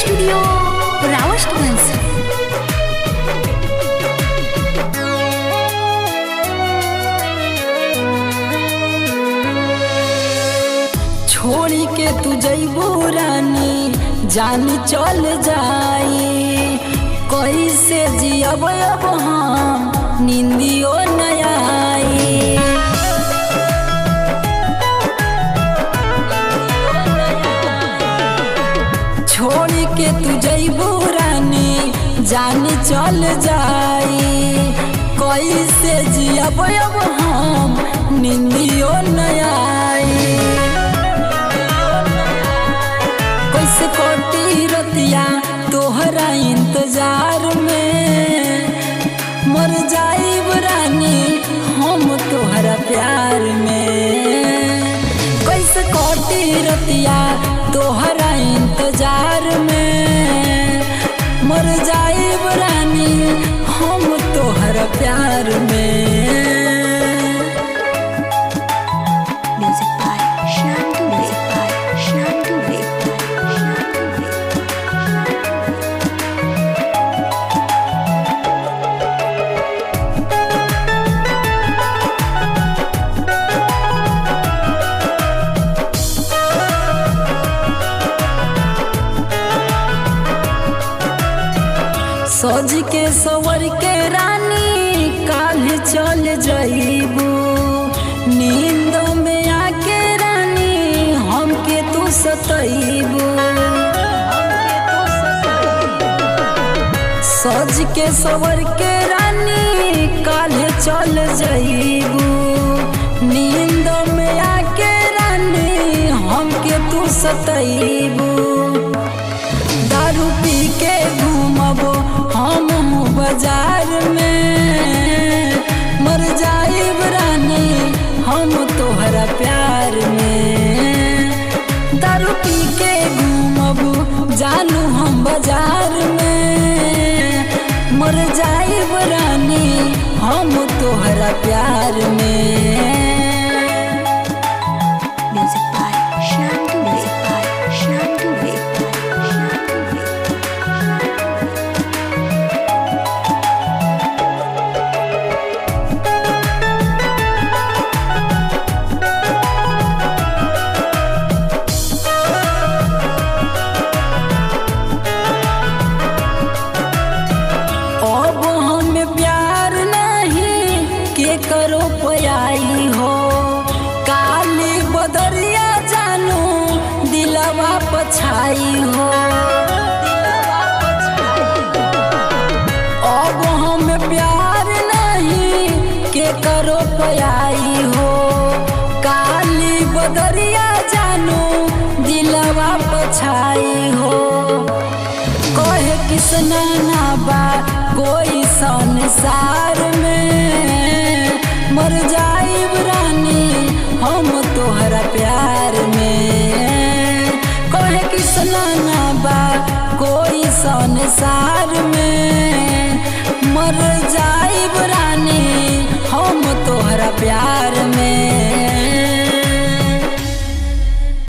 Studio रावस्टगंज। छोड़ी के तू जइबू रानी जान चल जाई, कैसे जियब अब हम निंदियो न आई। छोड़ी के तू जइबू रानी जान चल जाई, कैसे जियब अब हम निंदियो न आई। कैसे कोटी रतिया तोहरा इंतजार में, मर जाइब रानी हम तोहरा प्यार में। कैसे कोटी रतिया तोहरा इंतजार में, मर जाइब रानी हम तोहरा प्यार में। सज के सवर के रानी काल चल जइबू, नींद में आके रानी हमके तू सतइबू। सज के सवर के रानी काल चल जइबू, नींद में आके रानी हमके तू सतइबू। दारू पी के घूमबो हम बाजार में, मर जाइब रानी हम तोहरा प्यार में। दारू पी के घूमबो जानू हम बाजार में, मर जाइब रानी हम तोहरा प्यार में। करो पयाई हो काली बदरिया जानू दिलवा पछाई हो। अब हम प्यार नहीं के करो पयाई हो, काली बदरिया जानू दिलवा पछाई हो। कहे किसना ना बा कोई संसार में, मर जाइब रानी हम तोहरा प्यार में। कहे किसना ना बा कोई संसार में, मर जाइब रानी हम तोहरा प्यार में।